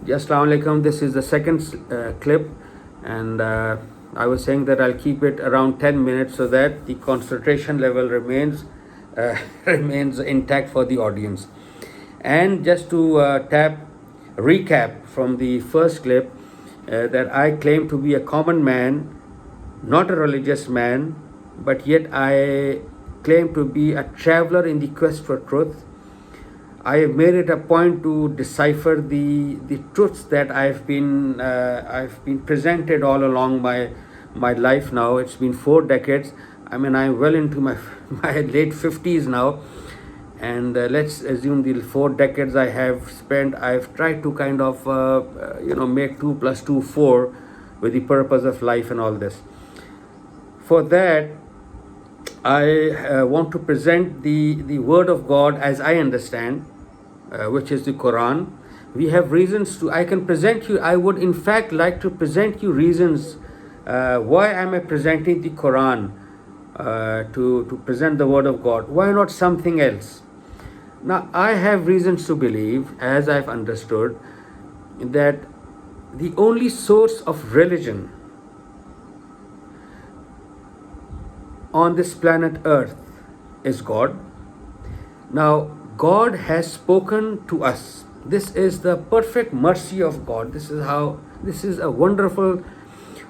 Assalamu alaikum. This is the second clip, and I was saying that I'll keep it around 10 minutes so that the concentration level remains remains intact for the audience. And just to recap from the first clip, that I claim to be a common man, not a religious man, but yet I claim to be a traveler in the quest for truth. I have made it a point to decipher the truths that I've been presented all along my life now. It's been 4 decades. I mean, I'm well into my my late 50s now, and let's assume the 4 decades I have spent. I've tried to kind of make 2 + 2 4 with the purpose of life and all this. For that, I want to present the word of God as I understand, which is the Quran. We have reasons to, I can present you, I would in fact like to present you reasons why am I presenting the Quran, to present the word of God. Why not something else? Now, I have reasons to believe, as I've understood, that the only source of religion on this planet Earth is God. Now, God has spoken to us. This is the perfect mercy of God. This is a wonderful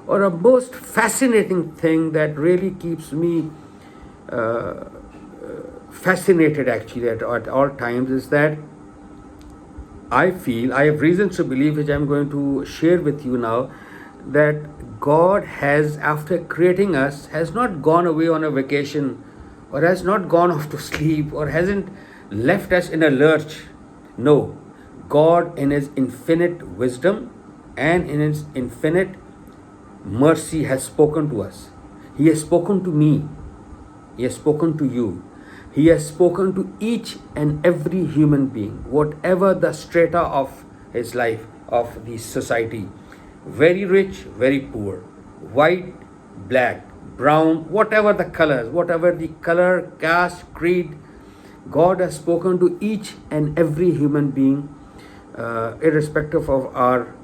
or a most fascinating thing that really keeps me fascinated actually at all times, is that I feel, I have reasons to believe, which I'm going to share with you now, that God has, after creating us, has not gone away on a vacation or has not gone off to sleep or hasn't left us in a lurch. No, God in His infinite wisdom and in His infinite mercy has spoken to us. He has spoken to me. He has spoken to you. He has spoken to each and every human being, whatever the strata of his life, of the society. Very rich, very poor, white, black, brown, whatever the colors, whatever the color, caste, creed, God has spoken to each and every human being, irrespective of our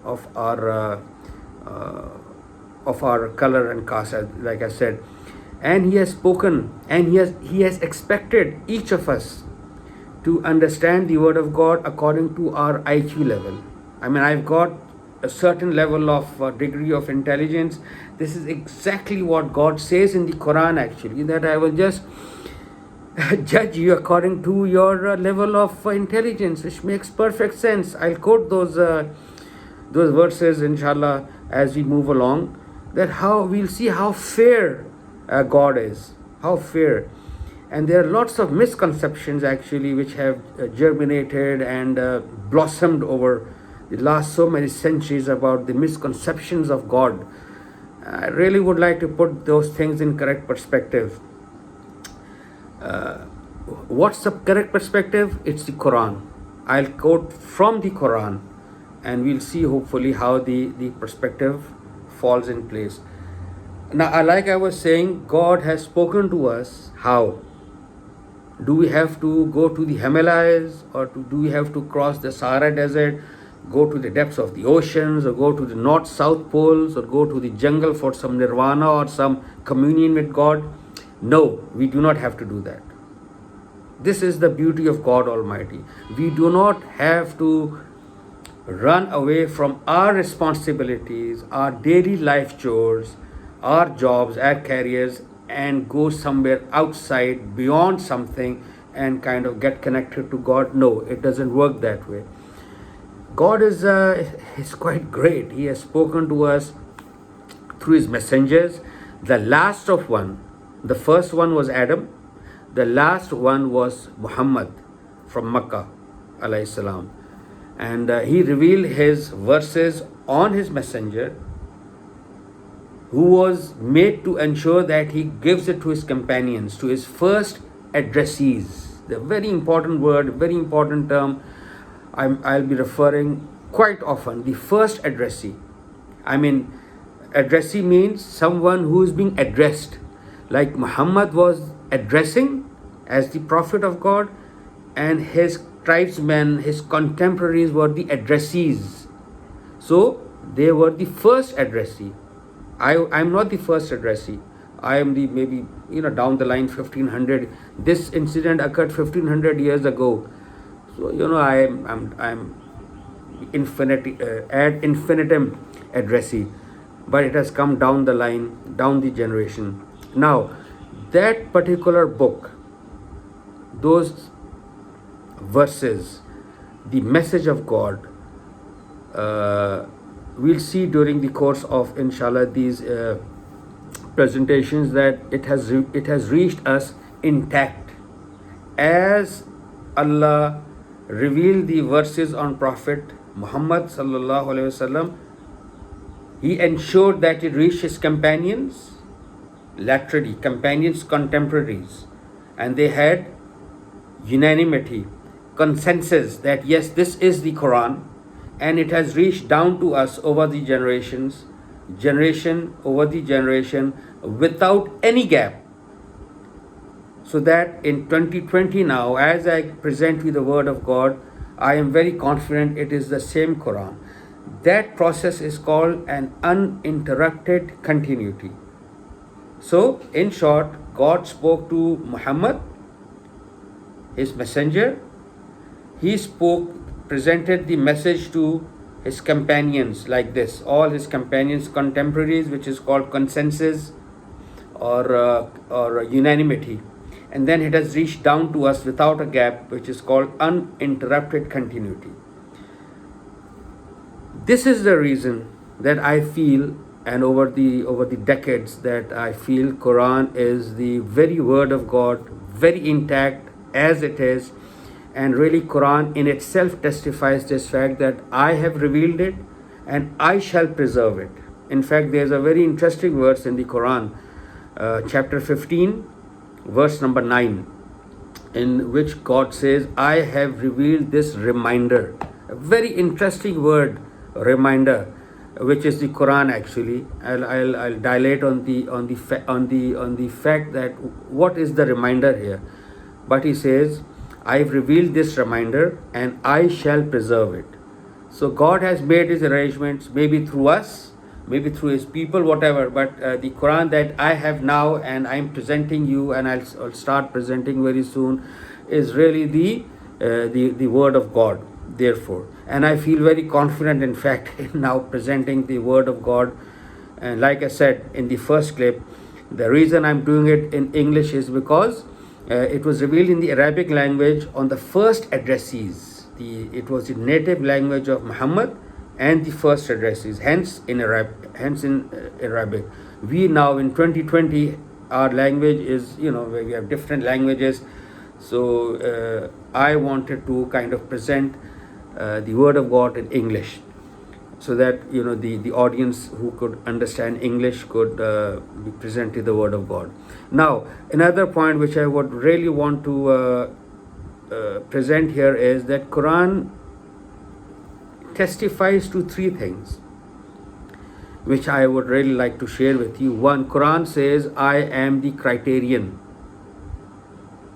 color and caste, like I said. And He has spoken, and He has expected each of us to understand the word of God according to our IQ level. I mean, I've got a certain level of degree of intelligence. This is exactly what God says in the Quran actually, that I will just judge you according to your level of intelligence, which makes perfect sense. I'll quote those verses inshallah as we move along, that how we'll see how fair God is, how fair. And there are lots of misconceptions actually which have germinated and blossomed over the last so many centuries about the misconceptions of God. I really would like to put those things in correct perspective. What's the correct perspective? It's the Quran. I'll quote from the Quran, and we'll see hopefully how the perspective falls in place. Now, like I was saying, God has spoken to us. How? Do we have to go to the Himalayas, or do we have to cross the Sahara Desert, go to the depths of the oceans, or go to the North-South poles, or go to the jungle for some nirvana or some communion with God? No, we do not have to do that. This is the beauty of God Almighty. We do not have to run away from our responsibilities, our daily life chores, our jobs, our careers, and go somewhere outside beyond something and kind of get connected to God. No, it doesn't work that way. God is quite great. He has spoken to us through His messengers. The last of one, the first one was Adam. The last one was Muhammad from Makkah, alayhi salam. And he revealed his verses on his messenger, who was made to ensure that he gives it to his companions, to his first addressees. The very important word, very important term I'll be referring quite often, the first addressee. I mean, addressee means someone who is being addressed. Like Muhammad was addressing as the prophet of God, and his tribesmen, his contemporaries were the addressees. So they were the first addressee. I'm not the first addressee. I am the maybe down the line 1500. This incident occurred 1500 years ago. So I'm infinity ad infinitum addressee, but it has come down the line, down the generation. Now, that particular book, those verses, the message of God, we'll see during the course of inshallah these presentations that it has reached us intact as Allah revealed the verses on Prophet Muhammad sallallahu alaihi wasallam. He ensured that it reached his companions laterally, companions, contemporaries, and they had unanimity, consensus that yes, this is the Quran, and it has reached down to us over the generations, generation over the generation, without any gap. So that in 2020 now, as I present you the word of God, I am very confident it is the same Quran. That process is called an uninterrupted continuity. So, in short, God spoke to Muhammad, his messenger. He spoke, presented the message to his companions like this, all his companions, contemporaries, which is called consensus or unanimity. And then it has reached down to us without a gap, which is called uninterrupted continuity. This is the reason that I feel, and over the decades, that I feel Quran is the very word of God, very intact as it is. And really Quran in itself testifies this fact that I have revealed it and I shall preserve it. In fact, there's a very interesting verse in the Quran, chapter 15, verse number 9, in which God says, I have revealed this reminder. A very interesting word, reminder, which is the Quran actually. I'll dilate on the fact that what is the reminder here. But he says, I have revealed this reminder and I shall preserve it. So God has made his arrangements, maybe through us, maybe through his people, whatever. But the Quran that I have now and I'm presenting you, and I'll start presenting very soon, is really the word of God. Therefore, and I feel very confident, in fact, in now presenting the word of God. And like I said in the first clip, the reason I'm doing it in English is because it was revealed in the Arabic language on the first addressees. It was the native language of Muhammad and the first addressees. Hence in Arabic. We now in 2020, our language is we have different languages. So I wanted to kind of present the word of God in English, so that the audience who could understand English could be presented the word of God. Now, another point which I would really want to present here is that Quran testifies to three things, which I would really like to share with you. One, Quran says, I am the criterion.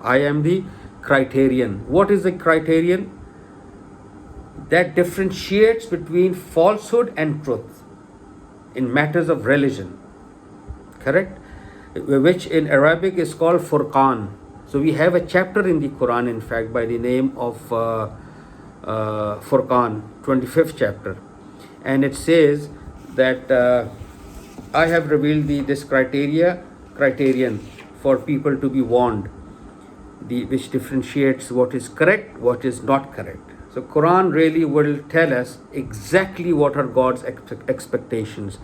I am the criterion. What is the criterion? That differentiates between falsehood and truth in matters of religion, correct? Which in Arabic is called Furqan. So we have a chapter in the Quran, in fact, by the name of Furqan, 25th chapter, and it says that I have revealed this criterion for people to be warned, which differentiates what is correct, what is not correct. So Quran really will tell us exactly what are God's expectations.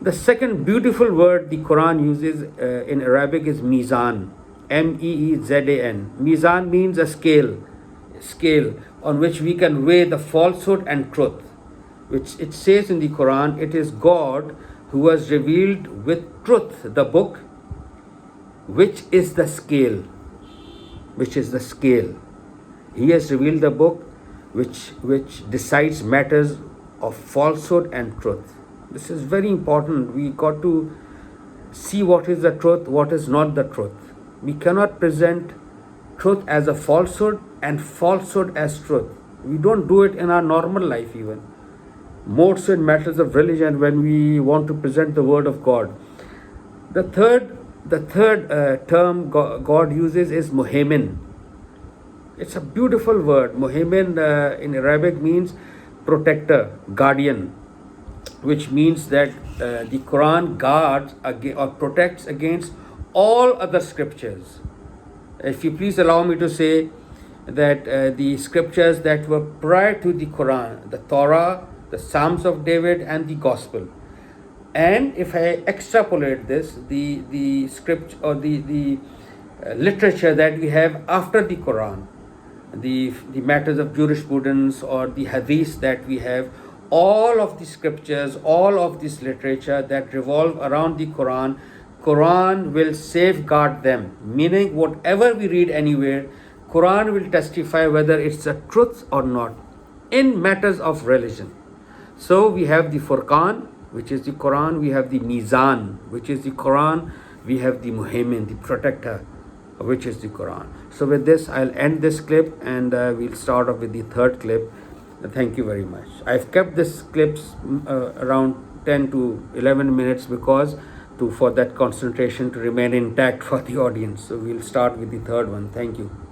The second beautiful word the Quran uses in Arabic is Mizan, Meezan. Mizan means a scale on which we can weigh the falsehood and truth, which it says in the Quran, it is God who has revealed with truth the book, which is the scale. He has revealed the book which decides matters of falsehood and truth. This is very important. We got to see what is the truth, what is not the truth. We cannot present truth as a falsehood and falsehood as truth. We don't do it in our normal life even. more so in matters of religion when we want to present the word of God. The third term God uses is muhaimin. It's a beautiful word. Muhaimin in Arabic means protector, guardian, which means that the Quran guards or protects against all other scriptures. If you please allow me to say that the scriptures that were prior to the Quran, the Torah, the Psalms of David, and the Gospel. And if I extrapolate this, the script or the literature that we have after the Quran, the matters of jurisprudence or the hadith that we have, all of the scriptures, all of this literature that revolve around the Quran will safeguard them. Meaning, whatever we read anywhere, Quran will testify whether it's a truth or not in matters of religion. So we have the Furqan, which is the Quran. We have the Mizan, which is the Quran. We have the Muhaimin, the protector, which is the Quran. So with this, I'll end this clip and we'll start off with the third clip. Thank you very much. I've kept this clips around 10 to 11 minutes because for that concentration to remain intact for the audience. So we'll start with the third one. Thank you.